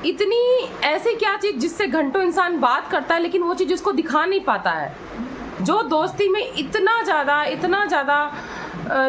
इतनी ऐसी क्या चीज़ जिससे घंटों इंसान बात करता है लेकिन वो चीज़ उसको दिखा नहीं पाता है। जो दोस्ती में इतना ज़्यादा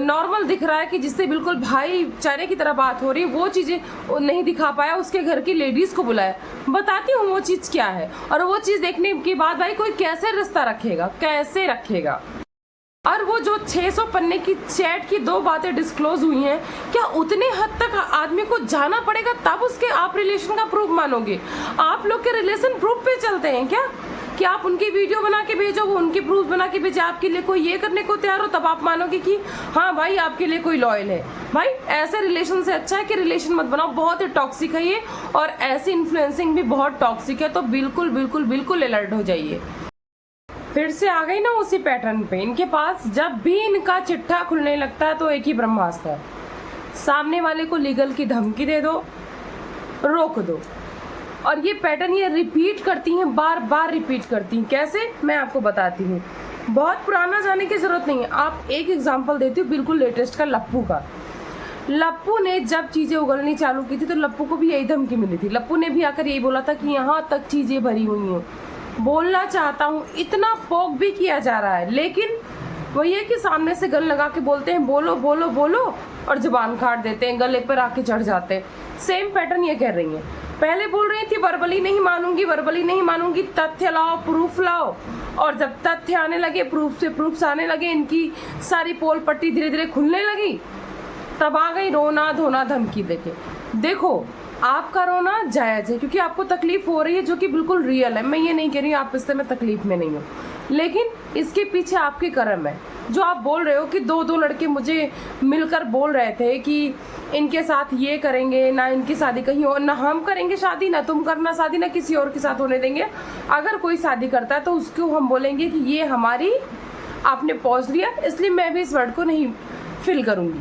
नॉर्मल दिख रहा है कि जिससे बिल्कुल भाईचारे की तरह बात हो रही है, वो चीज़ें नहीं दिखा पाया, उसके घर की लेडीज़ को बुलाया। बताती हूँ वो चीज़ क्या है, और वो चीज़ देखने के बाद भाई कोई कैसे रिश्ता रखेगा, कैसे रखेगा। और वो जो 600 पन्ने की चैट की 2 बातें डिस्क्लोज हुई हैं, क्या उतने हद तक आदमी को जाना पड़ेगा तब उसके आप रिलेशन का प्रूफ मानोगे? आप लोग के रिलेशन प्रूफ पे चलते हैं क्या कि आप उनकी वीडियो बना के भेजो, वो उनके प्रूफ बना के भेजे, आपके लिए कोई ये करने को तैयार हो तब आप मानोगे कि हाँ भाई आपके लिए कोई लॉयल है? भाई ऐसे रिलेशन से अच्छा है कि रिलेशन मत बनाओ, बहुत ही टॉक्सिक है ये, और ऐसी इन्फ्लुएंसिंग भी बहुत टॉक्सिक है। तो बिल्कुल बिल्कुल बिल्कुल अलर्ट हो जाइए। फिर से आ गई ना उसी पैटर्न पे। इनके पास जब भी इनका चिट्ठा खुलने लगता है तो एक ही ब्रह्मास्त्र है, सामने वाले को लीगल की धमकी दे दो, रोक दो। और ये पैटर्न ये रिपीट करती हैं, बार बार रिपीट करती हैं। कैसे, मैं आपको बताती हूँ। बहुत पुराना जाने की जरूरत नहीं है, आप एक एग्जाम्पल देती हूँ बिल्कुल लेटेस्ट का, लप्पू का। लप्पू ने जब चीज़ें उगलनी चालू की थी तो लप्पू को भी यही धमकी मिली थी। लप्पू ने भी आकर यही बोला था कि यहाँ तक चीज़ें भरी हुई हैं, बोलना चाहता हूँ, इतना पोक भी किया जा रहा है, लेकिन वही है कि सामने से गन लगा के बोलते हैं बोलो बोलो बोलो, और जुबान काट देते हैं, गले पर आके चढ़ जाते हैं। सेम पैटर्न ये कह रही हैं। पहले बोल रही थी वर्बली नहीं मानूंगी, वर्बली नहीं मानूंगी, तथ्य लाओ, प्रूफ लाओ। और जब तथ्य आने लगे, प्रूफ से प्रूफ्स आने लगे, इनकी सारी पोल पट्टी धीरे धीरे खुलने लगी, तब आ गई रोना धोना धमकी देके। देखो आपका रोना जायज़ है क्योंकि आपको तकलीफ हो रही है, जो कि बिल्कुल रियल है। मैं ये नहीं कह रही हूँ आप इस समय तकलीफ में नहीं हो, लेकिन इसके पीछे आपके कर्म है। जो आप बोल रहे हो कि दो लड़के मुझे मिलकर बोल रहे थे कि इनके साथ ये करेंगे, ना इनकी शादी कहीं और, ना हम करेंगे शादी, ना तुम करना शादी, ना किसी और के साथ होने देंगे। अगर कोई शादी करता है तो उसको हम बोलेंगे कि ये हमारी आपने पॉज लिया, इसलिए मैं भी इस वर्ड को नहीं फिल करूँगी।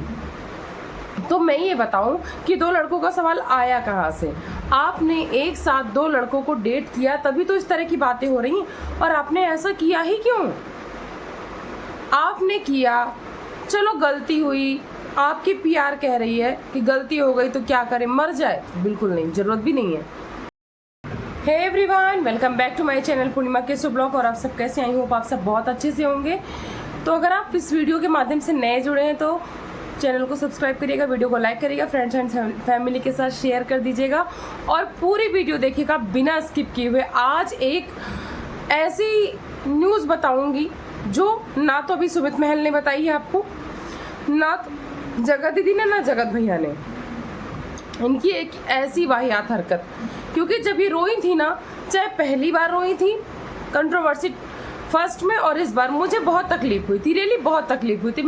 तो मैं ये बताऊं कि 2 लड़कों का सवाल आया कहाँ से। आपने एक साथ 2 लड़कों को डेट किया, तभी तो इस तरह की बातें हो रही हैं। और आपने ऐसा किया ही क्यों? आपने किया, चलो गलती हुई, आपकी पीआर कह रही है कि गलती हो गई तो क्या करें, मर जाए? बिल्कुल नहीं, जरूरत भी नहीं है। Hey everyone, welcome back to my channel Purnima केसु ब्लॉग। और आप सब कैसे? आई होप आप सब बहुत अच्छे से होंगे। तो अगर आप इस वीडियो के माध्यम से नए जुड़े हैं तो चैनल को सब्सक्राइब करिएगा, वीडियो को लाइक करिएगा, फ्रेंड्स एंड फैमिली के साथ शेयर कर दीजिएगा और पूरी वीडियो देखिएगा बिना स्किप किए हुए। आज एक ऐसी न्यूज़ बताऊंगी जो ना तो अभी सुमित महल ने बताई है आपको, ना तो जगत दीदी ने, ना जगत भैया ने। इनकी एक ऐसी वाहियात हरकत, क्योंकि जब ये रोई थी ना, चाहे पहली बार रोई थी कंट्रोवर्सी फर्स्ट में, और इस बार मुझे बहुत तकलीफ हुई थी, रियली बहुत तकलीफ हुई थी।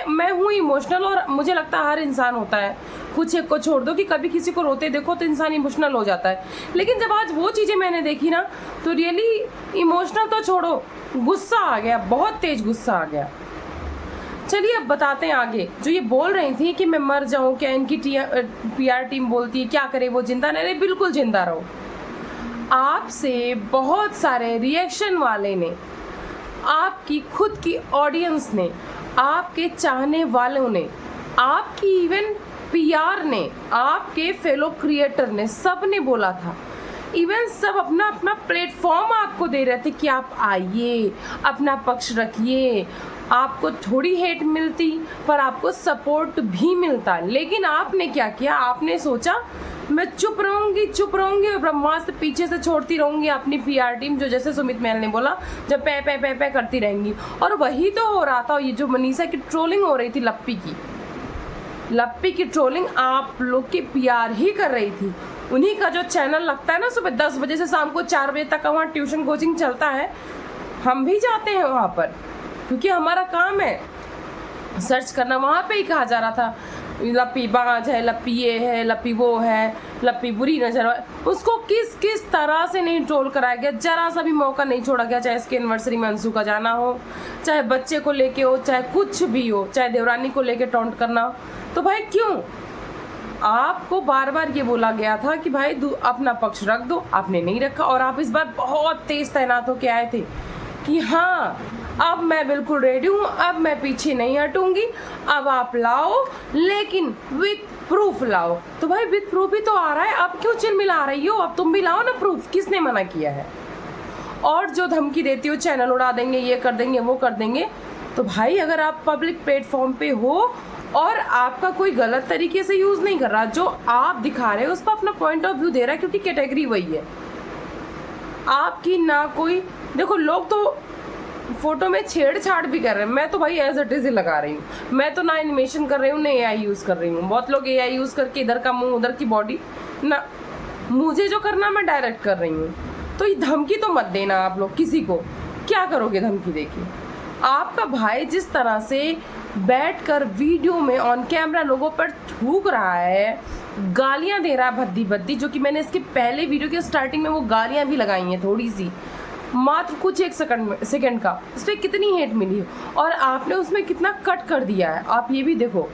मैं हूँ इमोशनल, और मुझे लगता है हर इंसान होता है। कुछ एक को छोड़ दो कि कभी किसी को रोते देखो तो इंसान इमोशनल हो जाता है, लेकिन जब आज वो चीज़ें मैंने देखी ना तो रियली इमोशनल तो छोड़ो, गुस्सा आ गया, बहुत तेज गुस्सा आ गया। चलिए अब बताते हैं आगे। जो ये बोल रही थी कि मैं मर जाऊँ, क्या इनकी पीआर टीम बोलती है क्या करे वो जिंदा नहीं? बिल्कुल जिंदा रहो। आपसे बहुत सारे रिएक्शन वाले ने, आपकी खुद की ऑडियंस ने, आपके चाहने वालों ने, आपकी इवन पीआर ने, आपके फेलो क्रिएटर ने, सब ने बोला था। इवन सब अपना अपना प्लेटफॉर्म आपको दे रहे थे कि आप आइए, अपना पक्ष रखिए। आपको थोड़ी हेट मिलती पर आपको सपोर्ट भी मिलता, लेकिन आपने क्या किया? आपने सोचा मैं चुप रहूंगी और ब्रह्मास्त्र पीछे से छोड़ती रहूंगी अपनी पीआर टीम, जो जैसे सुमित महल ने बोला जब पे करती रहेंगी। और वही तो हो रहा था। ये जो मनीषा की ट्रोलिंग हो रही थी, लप्पी की ट्रोलिंग आप लोग की पीआर ही कर रही थी। उन्हीं का जो चैनल लगता है ना, सुबह 10 बजे से शाम को 4 बजे तक वहाँ ट्यूशन कोचिंग चलता है, हम भी जाते हैं वहाँ पर क्योंकि हमारा काम है सर्च करना। वहाँ पे ही कहा जा रहा था लप्पी बाज है, लप्पी ये है, लप्पी वो है, लप्पी बुरी नजर। उसको किस किस तरह से नहीं ट्रोल कराया गया, जरा सा भी मौका नहीं छोड़ा गया। चाहे इसके एनिवर्सरी में अंशु का जाना हो, चाहे बच्चे को लेके हो, चाहे कुछ भी हो, चाहे देवरानी को लेके टॉन्ट करना हो। तो भाई क्यों? आपको बार बार ये बोला गया था कि भाई अपना पक्ष रख दो, आपने नहीं रखा। और आप इस बार बहुत तेज तैनात होके आए थे कि हाँ अब मैं बिल्कुल रेडी हूँ, अब मैं पीछे नहीं हटूंगी, अब आप लाओ लेकिन विथ प्रूफ लाओ। तो भाई विथ प्रूफ ही तो आ रहा है, अब क्यों चिलमिला रही हो? अब तुम भी लाओ ना प्रूफ, किसने मना किया है? और जो धमकी देती हो चैनल उड़ा देंगे, ये कर देंगे, वो कर देंगे, तो भाई अगर आप पब्लिक प्लेटफॉर्म पे हो और आपका कोई गलत तरीके से यूज़ नहीं कर रहा, जो आप दिखा रहे हो उस पर अपना पॉइंट ऑफ व्यू दे रहा है, क्योंकि कैटेगरी वही है आपकी। ना कोई देखो, लोग तो फोटो में छेड़छाड़ भी कर रहे हैं, मैं तो भाई एज इट इज ही लगा रही हूँ। मैं तो ना एनिमेशन कर रही हूँ, ना एआई यूज़ कर रही हूँ। बहुत लोग एआई यूज़ करके इधर का मुंह उधर की बॉडी, ना मुझे जो करना मैं डायरेक्ट कर रही हूँ। तो ये धमकी तो मत देना आप लोग किसी को। क्या करोगे धमकी देके? आपका भाई जिस तरह से बैठकर वीडियो में ऑन कैमरा लोगों पर थूक रहा है, गालियां दे रहा है भद्दी भद्दी, जो कि मैंने इसके पहले वीडियो के स्टार्टिंग में वो गालियां भी लगाई हैं थोड़ी सी, मात्र कुछ एक सेकंड का, इस पर कितनी हेट मिली है और आपने उसमें कितना कट कर दिया है। आप ये भी देखो,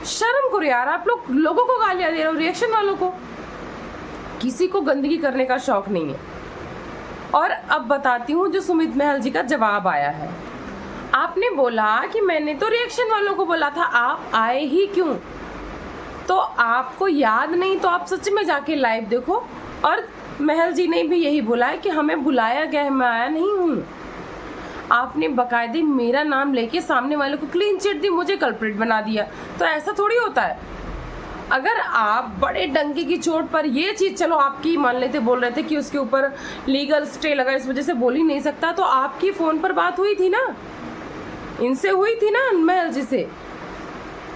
शर्म करो यार, आप लोग लोगों को गालियां दे रहे हो, रिएक्शन वालों को। किसी को गंदगी करने का शौक नहीं है। और अब बताती हूँ जो सुमित महल जी का जवाब आया है। आपने बोला कि मैंने तो रिएक्शन वालों को बोला था, आप आए ही क्यों? तो आपको याद नहीं तो आप सच में जाके लाइव देखो। और महल जी ने भी यही बोला है कि हमें बुलाया गया है, मैं आया नहीं हूँ। आपने बाकायदे मेरा नाम लेके सामने वाले को क्लीन चिट दी, मुझे कल्प्रिट बना दिया। तो ऐसा थोड़ी होता है। अगर आप बड़े डंके की चोट पर ये चीज़, चलो आपकी मान लेते, बोल रहे थे कि उसके ऊपर लीगल स्टे लगा इस वजह से बोल ही नहीं सकता, तो आपकी फ़ोन पर बात हुई थी ना, इनसे हुई थी ना महल जी से,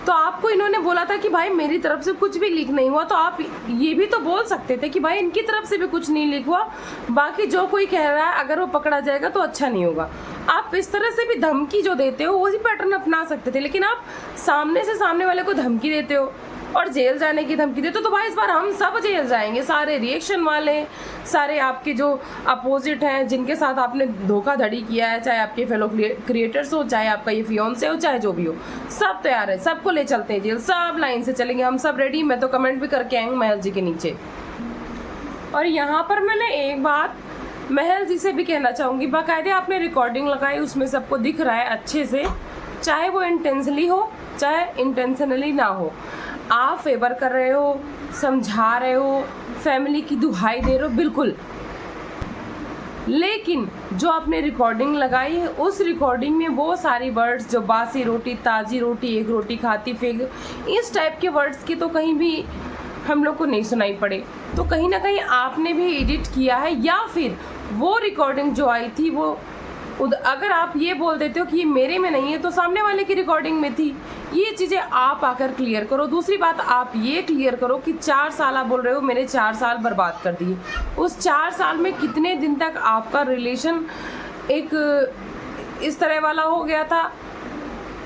तो आपको इन्होंने बोला था कि भाई मेरी तरफ से कुछ भी लीक नहीं हुआ। तो आप ये भी तो बोल सकते थे कि भाई इनकी तरफ से भी कुछ नहीं लीक हुआ, बाकी जो कोई कह रहा है अगर वो पकड़ा जाएगा तो अच्छा नहीं होगा। आप इस तरह से भी धमकी जो देते हो वही पैटर्न अपना सकते थे, लेकिन आप सामने से सामने वाले को धमकी देते हो और जेल जाने की धमकी देते हो। तो भाई इस बार हम सब जेल जाएंगे, सारे रिएक्शन वाले, सारे आपके जो अपोजिट हैं जिनके साथ आपने धोखाधड़ी किया है, चाहे आपके फेलो क्रिएटर्स हो, चाहे आपका ये फियोन्से हो, चाहे जो भी हो, सब तैयार है, सबको ले चलते हैं जेल, सब लाइन से चलेंगे, हम सब रेडी। मैं तो कमेंट भी करके आई हूँ महल जी के नीचे। और यहाँ पर मैंने एक बात महल जी से भी कहना चाहूँगी, बाकायदे आपने रिकॉर्डिंग लगाई, उसमें सबको दिख रहा है अच्छे से, चाहे वो इंटेंशनली हो चाहे इंटेंशनली ना हो। आप फेवर कर रहे हो, समझा रहे हो, फैमिली की दुहाई दे रहे हो, बिल्कुल, लेकिन जो आपने रिकॉर्डिंग लगाई है उस रिकॉर्डिंग में वो सारी वर्ड्स जो बासी रोटी, ताज़ी रोटी, एक रोटी खाती फेंक, इस टाइप के वर्ड्स की तो कहीं भी हम लोग को नहीं सुनाई पड़े। तो कहीं ना कहीं आपने भी एडिट किया है, या फिर वो रिकॉर्डिंग जो आई थी वो अगर आप ये बोल देते हो कि ये मेरे में नहीं है तो सामने वाले की रिकॉर्डिंग में थी। ये चीज़ें आप आकर क्लियर करो। दूसरी बात, आप ये क्लियर करो कि 4 साल आप बोल रहे हो मेरे 4 साल बर्बाद कर दिए, उस 4 साल में कितने दिन तक आपका रिलेशन एक इस तरह वाला हो गया था,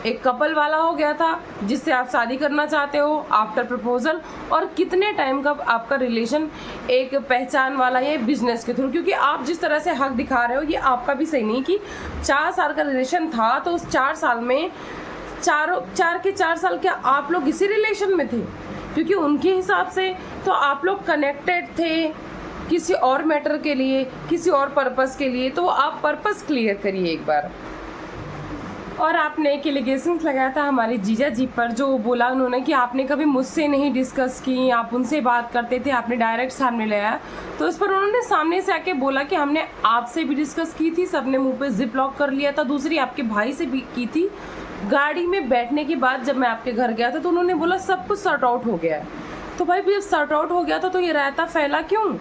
एक कपल वाला हो गया था जिससे आप शादी करना चाहते हो आफ्टर प्रपोजल, और कितने टाइम का आपका रिलेशन एक पहचान वाला या बिजनेस के थ्रू। क्योंकि आप जिस तरह से हक दिखा रहे हो ये आपका भी सही नहीं कि 4 साल का रिलेशन था तो उस 4 साल में 4 साल क्या आप लोग इसी रिलेशन में थे? क्योंकि उनके हिसाब से तो आप लोग कनेक्टेड थे किसी और मैटर के लिए, किसी और पर्पस के लिए। तो आप पर्पस क्लियर करिए एक बार। और आपने एक एलिगेशंस लगाया था हमारे जीजा जी पर, जो बोला उन्होंने कि आपने कभी मुझसे नहीं डिस्कस की, आप उनसे बात करते थे, आपने डायरेक्ट सामने लाया। तो इस पर उन्होंने सामने से आके बोला कि हमने आपसे भी डिस्कस की थी, सबने मुंह पे जिप लॉक कर लिया था। दूसरी आपके भाई से भी की थी। गाड़ी में बैठने के बाद जब मैं आपके घर गया था तो उन्होंने बोला सब कुछ सॉर्ट आउट हो गया है। तो भाई जब सॉर्ट आउट हो गया था तो ये रायता फैला क्यों?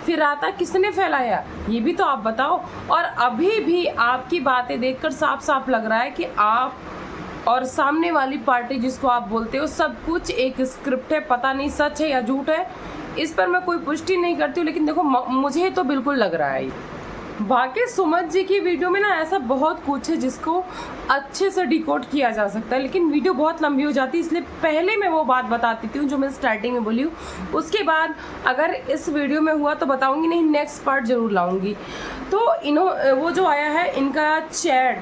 फिर रायता किसने फैलाया ये भी तो आप बताओ। और अभी भी आपकी बातें देखकर साफ साफ लग रहा है कि आप और सामने वाली पार्टी जिसको आप बोलते हो सब कुछ एक स्क्रिप्ट है। पता नहीं सच है या झूठ है, इस पर मैं कोई पुष्टि नहीं करती हूँ, लेकिन देखो मुझे तो बिल्कुल लग रहा है। बाकी सुमित जी की वीडियो में ना ऐसा बहुत कुछ है जिसको अच्छे से डिकोड किया जा सकता है, लेकिन वीडियो बहुत लंबी हो जाती है, इसलिए पहले मैं वो बात बताती हूँ जो मैं स्टार्टिंग में बोली हूँ। उसके बाद अगर इस वीडियो में हुआ तो बताऊँगी, नहीं नेक्स्ट पार्ट ज़रूर लाऊँगी। तो वो जो आया है इनका चैट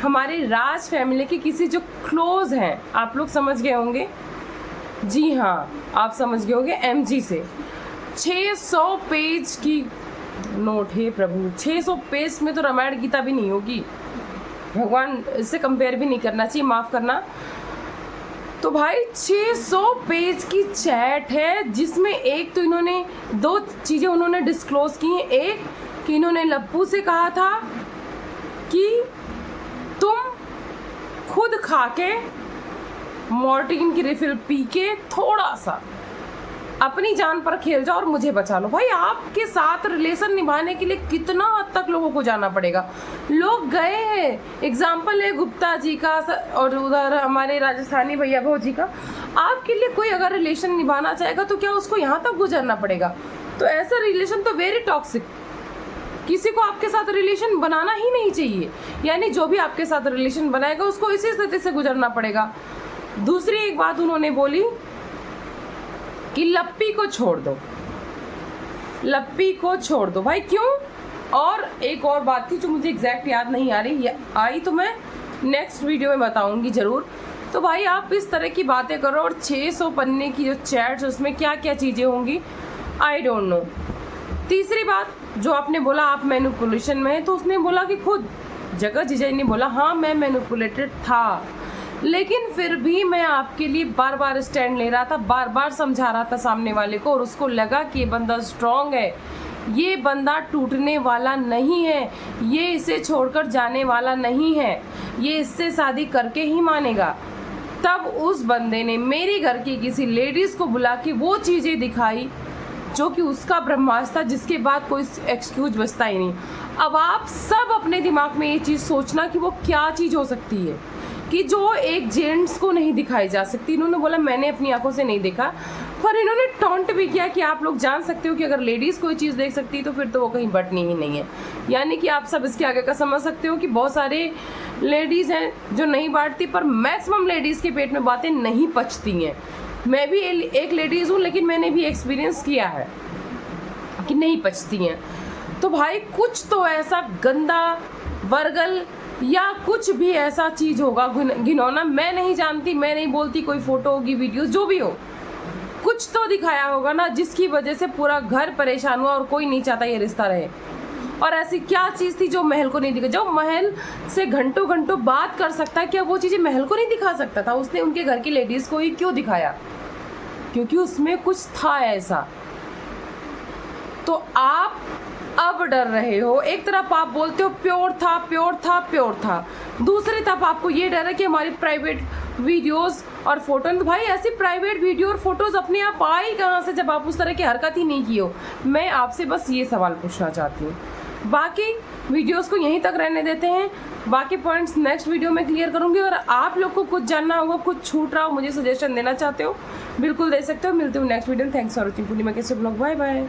हमारे राज फैमिली के किसी जो क्लोज हैं, आप लोग समझ गए होंगे, जी हाँ आप समझ गए होंगे, MG से 600 पेज की नोट, हे प्रभु, 600 पेज में तो रामायण गीता भी नहीं होगी भगवान, इससे कंपेयर भी नहीं करना चाहिए, माफ़ करना। तो भाई 600 पेज की चैट है जिसमें एक तो इन्होंने 2 चीज़ें उन्होंने डिस्क्लोज की हैं। एक कि इन्होंने लप्पू से कहा था कि तुम खुद खा के मॉर्टिन की रिफिल पी के थोड़ा सा अपनी जान पर खेल जाओ और मुझे बचा लो। भाई आपके साथ रिलेशन निभाने के लिए कितना हद तक लोगों को जाना पड़ेगा। लोग गए हैं, एग्जाम्पल है गुप्ता जी का और उधर हमारे राजस्थानी भैया भाव जी का। आपके लिए कोई अगर रिलेशन निभाना चाहेगा तो क्या उसको यहाँ तक गुजरना पड़ेगा? तो ऐसा रिलेशन तो वेरी टॉक्सिक, किसी को आपके साथ रिलेशन बनाना ही नहीं चाहिए। यानी जो भी आपके साथ रिलेशन बनाएगा उसको इसी स्थिति से गुजरना पड़ेगा। दूसरी एक बात उन्होंने बोली कि लप्पी को छोड़ दो, लप्पी को छोड़ दो। भाई क्यों? और एक और बात थी जो मुझे एग्जैक्ट याद नहीं आ रही, आई तो मैं नेक्स्ट वीडियो में बताऊंगी ज़रूर। तो भाई आप इस तरह की बातें करो और 600 पन्ने की जो चैट्स उसमें क्या क्या चीज़ें होंगी आई डोंट नो। तीसरी बात जो आपने बोला आप मैनिपुलेशन में है, तो उसने बोला कि खुद जगह जीजा ने बोला हाँ मैं मैनिपुलेटेड था, लेकिन फिर भी मैं आपके लिए बार बार स्टैंड ले रहा था, बार बार समझा रहा था सामने वाले को, और उसको लगा कि ये बंदा स्ट्रांग है, ये बंदा टूटने वाला नहीं है, ये इसे छोड़कर जाने वाला नहीं है, ये इससे शादी करके ही मानेगा। तब उस बंदे ने मेरे घर की किसी लेडीज़ को बुला के वो चीज़ें दिखाई जो कि उसका ब्रह्मास्त्र था, जिसके बाद कोई एक्सक्यूज बचता ही नहीं। अब आप सब अपने दिमाग में ये चीज़ सोचना कि वो क्या चीज़ हो सकती है कि जो एक जेंट्स को नहीं दिखाई जा सकती। इन्होंने बोला मैंने अपनी आंखों से नहीं देखा, पर इन्होंने टॉन्ट भी किया कि आप लोग जान सकते हो कि अगर लेडीज़ कोई चीज़ देख सकती है तो फिर तो वो कहीं बटनी ही नहीं है। यानी कि आप सब इसके आगे का समझ सकते हो कि बहुत सारे लेडीज़ हैं जो नहीं बांटती, पर मैक्सिमम लेडीज़ के पेट में बातें नहीं पचती हैं। मैं भी एक लेडीज़ हूँ, लेकिन मैंने भी एक्सपीरियंस किया है कि नहीं पचती हैं। तो भाई कुछ तो ऐसा गंदा वर्गल या कुछ भी ऐसा चीज़ होगा घिनौना, मैं नहीं जानती, मैं नहीं बोलती, कोई फोटो होगी, वीडियोस जो भी हो, कुछ तो दिखाया होगा ना जिसकी वजह से पूरा घर परेशान हुआ और कोई नहीं चाहता ये रिश्ता रहे। और ऐसी क्या चीज़ थी जो महल को नहीं दिखा? जो महल से घंटों घंटों बात कर सकता है, क्या वो चीज़ें महल को नहीं दिखा सकता था? उसने उनके घर की लेडीज़ को ही क्यों दिखाया? क्योंकि उसमें कुछ था ऐसा। तो आप अब डर रहे हो। एक तरफ आप बोलते हो प्योर था, प्योर था, प्योर था, दूसरी तरफ आपको ये डर है कि हमारी प्राइवेट वीडियोस और फोटो। तो भाई ऐसी प्राइवेट वीडियो और फोटोज़ अपने आप आई कहाँ से जब आप उस तरह की हरकत ही नहीं की हो? मैं आपसे बस ये सवाल पूछना चाहती हूँ। बाकी वीडियोस को यहीं तक रहने देते हैं, बाकी पॉइंट्स नेक्स्ट वीडियो में क्लियर करूँगी। और आप लोग को कुछ जानना होगा, कुछ छूट रहा हो, मुझे सजेशन देना चाहते हो, बिल्कुल दे सकते हो। मिलते हो नेक्स्ट वीडियो में। Thanks for watching. पूर्णिमा कैसे ब्लॉग, बाय बाय।